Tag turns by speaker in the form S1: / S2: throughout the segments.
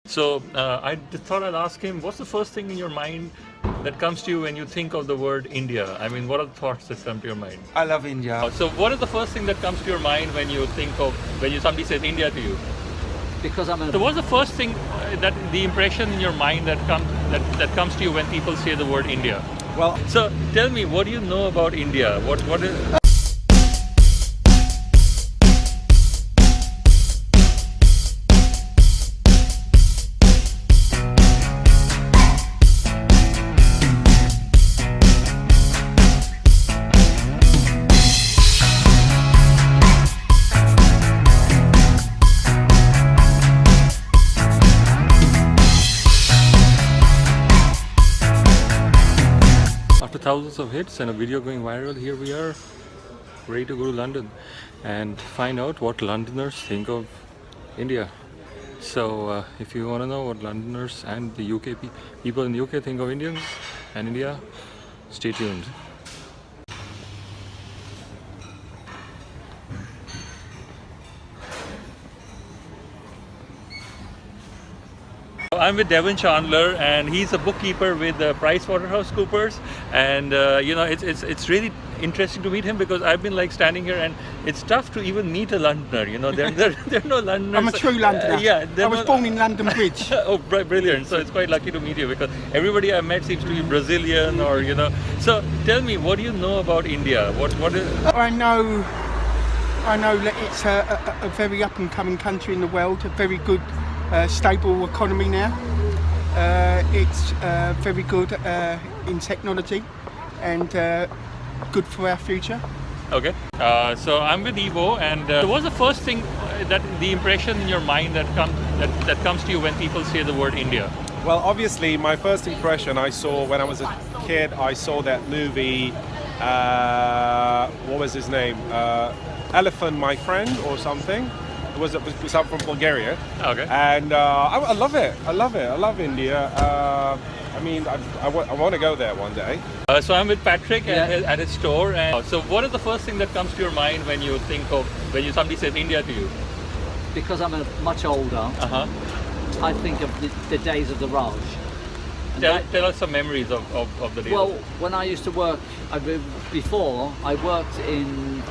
S1: So I just thought I'd ask him, what's the first thing in your mind that comes to you when you think of the word India? I mean, what are the thoughts that come to your mind?
S2: I love India.
S1: So what is the first thing that comes to your mind when you think of, somebody says India to you?
S3: Because I'm a...
S1: So what's the first thing, the impression in your mind that comes to you when people say the word India?
S2: Well,
S1: So tell me, what do you know about India? What is... After thousands of hits and a video going viral, here we are, ready to go to London and find out what Londoners think of India. So if you want to know what Londoners and the UK people in the UK think of Indians and India, stay tuned. I'm with Devin Chandler, and he's a bookkeeper with PricewaterhouseCoopers, and it's really interesting to meet him because I've been like standing here, and it's tough to even meet a Londoner. You know, there are no Londoners.
S2: I'm a true Londoner. I was born in London Bridge.
S1: Oh, brilliant! So it's quite lucky to meet you because everybody I met seems to be Brazilian or So tell me, what do you know about India? What is?
S2: I know that it's a very up and coming country in the world, a very good, stable economy now. It's very good in technology and good for our future.
S1: Okay. So I'm with Evo, and what's the first thing the impression in your mind that comes to you when people say the word India?
S4: Well, obviously, my first impression I saw when I was a kid, I saw that movie, what was his name? Elephant, My Friend, or something. It was up from Bulgaria.
S1: Okay.
S4: And I love it. I love India. I mean, I want to go there one day.
S1: So I'm with Patrick at his store. And so what is the first thing that comes to your mind when you think of, somebody says India to you?
S3: Because I'm much older, I think of the days of the Raj.
S1: Tell us some memories of the days.
S3: Well, when I used to work, before I worked in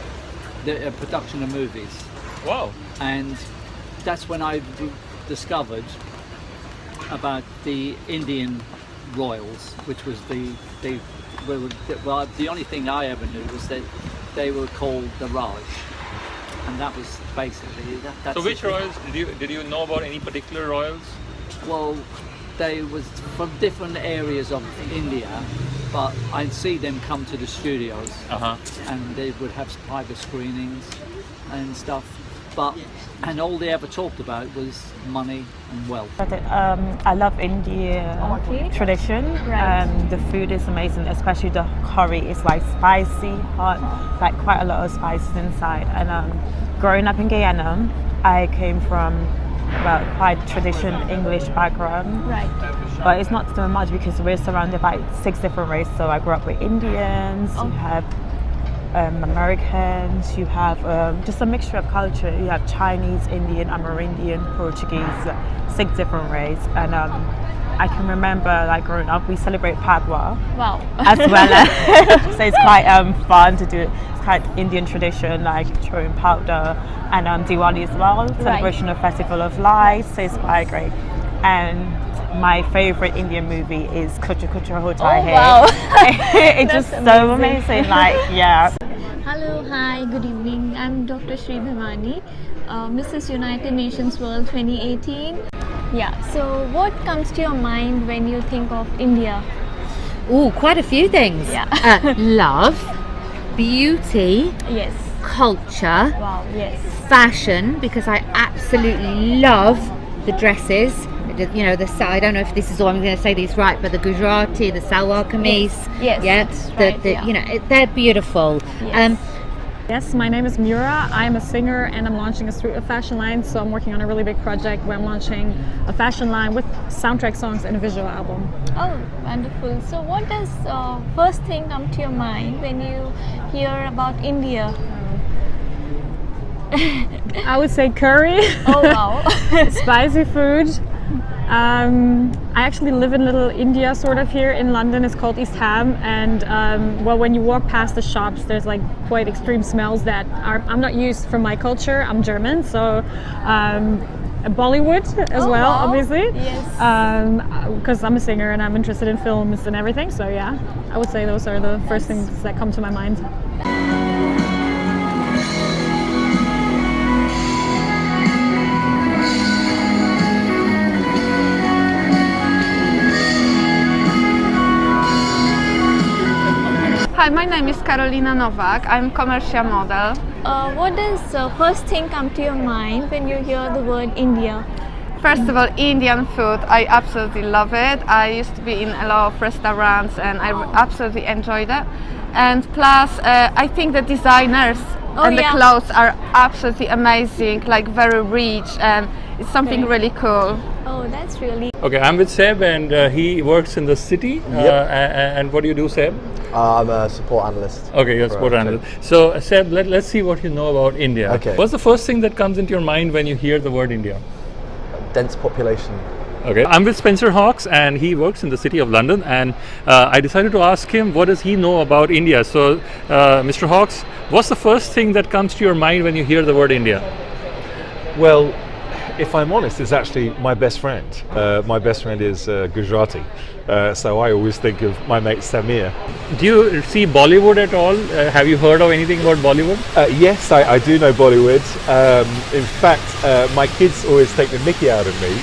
S3: the production of movies.
S1: Wow.
S3: And that's when I discovered about the Indian royals, which was the only thing I ever knew was that they were called the Raj, and that was basically that.
S1: So which royals did you know about? Any particular royals?
S3: Well, they was from different areas of India, but I'd see them come to the studios, and they would have private screenings and stuff. And all they ever talked about was money and wealth.
S5: I love Indian tradition. The food is amazing, especially the curry. It's like spicy, hot, like quite a lot of spices inside. And growing up in Guyana, I came from quite traditional English background.
S6: Right.
S5: But it's not so much because we're surrounded by 6 different races. So I grew up with Indians. You have Americans, you have just a mixture of culture. You have Chinese, Indian, Amerindian, Portuguese, 6 different races. And I can remember, like growing up, we celebrate Padwa.
S6: Wow.
S5: As well. So it's quite fun to do. It's quite Indian tradition, like throwing powder, and Diwali as well, celebration of Festival of Lights. So it's quite great. And my favorite Indian movie is Kucha Kucha Ho Jai Hai.
S6: Wow.
S5: It's just so amazing. Like, yeah.
S6: Hello, hi, good evening. I'm Dr. Shri Bhavani, Mrs. United Nations World 2018. Yeah, so what comes to your mind when you think of India?
S7: Oh, quite a few things.
S6: Yeah.
S7: Love, beauty,
S6: Yes.
S7: culture,
S6: Wow, yes.
S7: fashion, because I absolutely love the dresses. I don't know if this is all I'm going to say these right, but the Gujarati, the salwar kameez, they're beautiful.
S6: Yes.
S8: Yes, my name is Meera. I'm a singer and I'm launching a fashion line, so I'm working on a really big project where I'm launching a fashion line with soundtrack songs and a visual album.
S6: Oh, wonderful. So what does first thing come to your mind when you hear about India?
S8: I would say curry.
S6: Oh, wow.
S8: Spicy food, I actually live in Little India, sort of here in London. It's called East Ham, and well, when you walk past the shops, there's like quite extreme smells that I'm not used from my culture. I'm German, so Bollywood as well,
S6: wow.
S8: obviously.
S6: Yes.
S8: Because I'm a singer and I'm interested in films and everything. So yeah, I would say those are the first things that come to my mind.
S9: Hi, my name is Karolina Nowak. I'm commercial model.
S6: What does first thing come to your mind when you hear the word India?
S9: First of all, Indian food. I absolutely love it. I used to be in a lot of restaurants and I absolutely enjoyed it. And plus, I think the designers and the clothes are absolutely amazing, like very rich, and it's something really cool.
S6: Oh, that's really...
S1: Okay, I'm with Seb, and he works in the city. And what do you do, Seb?
S10: I'm a support analyst.
S1: Okay, you're a support analyst. So, Seb, let's see what you know about India.
S10: Okay.
S1: What's the first thing that comes into your mind when you hear the word India?
S10: Dense population.
S1: Okay, I'm with Spencer Hawkes, and he works in the city of London, and I decided to ask him what does he know about India. So, Mr. Hawkes, what's the first thing that comes to your mind when you hear the word India?
S11: Well, if I'm honest, it's actually my best friend. My best friend is Gujarati, so I always think of my mate Samir.
S1: Do you see Bollywood at all? Have you heard of anything about Bollywood?
S11: Yes, I do know Bollywood. In fact, my kids always take the mickey out of me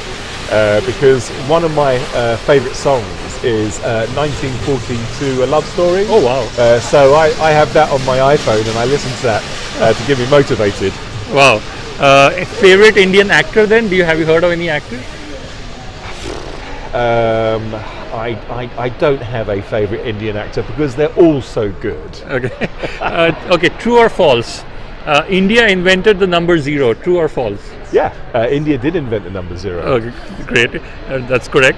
S11: because one of my favourite songs is 1942 A Love Story.
S1: Oh wow.
S11: So I have that on my iPhone and I listen to that to get me motivated.
S1: Wow. A favorite Indian actor then? Have you heard of any actor?
S11: I don't have a favourite Indian actor because they're all so good.
S1: Okay. Okay, true or false? India invented the number 0, true or false?
S11: Yeah, India did invent the number 0.
S1: Okay, great. That's correct.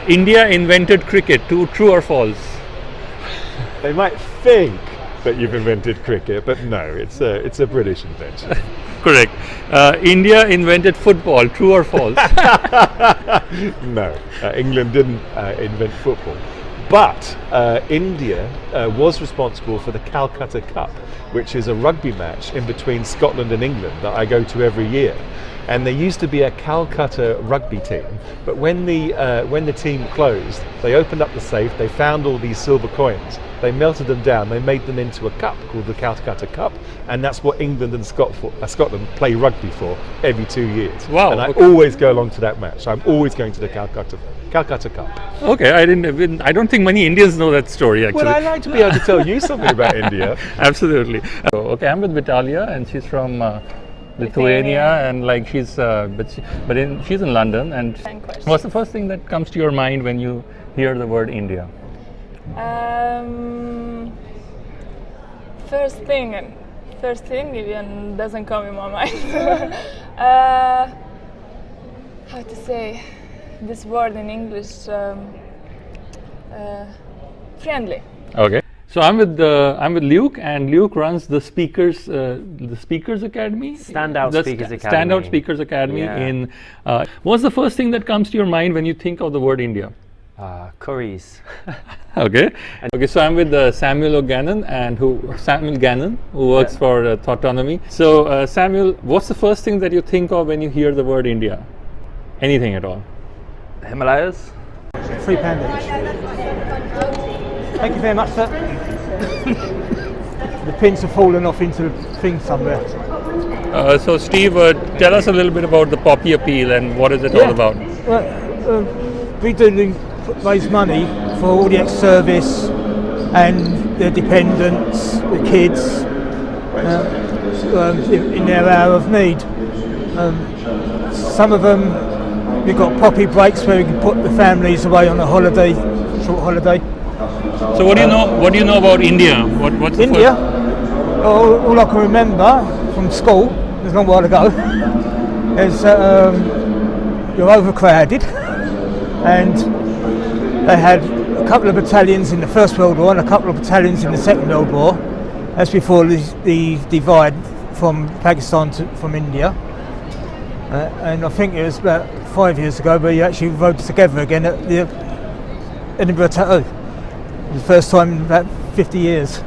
S1: India invented cricket, true or false?
S11: They might think that you've invented cricket, but no, it's a British invention.
S1: Correct. India invented football, true or false?
S11: No, England didn't invent football. But India was responsible for the Calcutta Cup, which is a rugby match in between Scotland and England that I go to every year. And there used to be a Calcutta rugby team, but when the team closed, they opened up the safe, they found all these silver coins, they melted them down, they made them into a cup called the Calcutta Cup, and that's what England and Scotland play rugby for every 2 years.
S1: Wow!
S11: And I always go along to that match. I'm always going to the Calcutta Cup.
S1: Okay, I don't think many Indians know that story actually.
S11: Well, I like to be able to tell you something about India.
S1: Absolutely. Okay, I'm with Natalya, and she's from Lithuania, and like she's she's in London. And what's the first thing that comes to your mind when you hear the word India?
S12: First thing even doesn't come in my mind. How to say this word in English? Friendly.
S1: Okay. So I'm with Luke, and Luke runs the Speakers Academy.
S13: Standout Speakers Academy.
S1: Yeah. What's the first thing that comes to your mind when you think of the word India?
S13: Curries.
S1: Okay. Okay. So I'm with Samuel Gannon, who works for Thoughtonomy. So Samuel, what's the first thing that you think of when you hear the word India? Anything at all?
S13: Himalayas.
S14: £3 each. Thank you very much, sir. The pins have fallen off into the thing somewhere.
S1: So Steve, tell us a little bit about the Poppy Appeal and what is it all about?
S14: Well, we do raise money for all the ex-service and their dependents, the kids, in their hour of need. Some of them, we've got Poppy breaks where we can put the families away on a holiday, short holiday.
S1: So what do you know? What do you know about India? What's
S14: India? All I can remember from school, there's a long while ago, is you're overcrowded, and they had a couple of battalions in the First World War and a couple of battalions in the Second World War. That's before the divide from Pakistan from India. And I think it was about 5 years ago we actually rode together again at the Edinburgh Tattoo. The first time in about 50 years.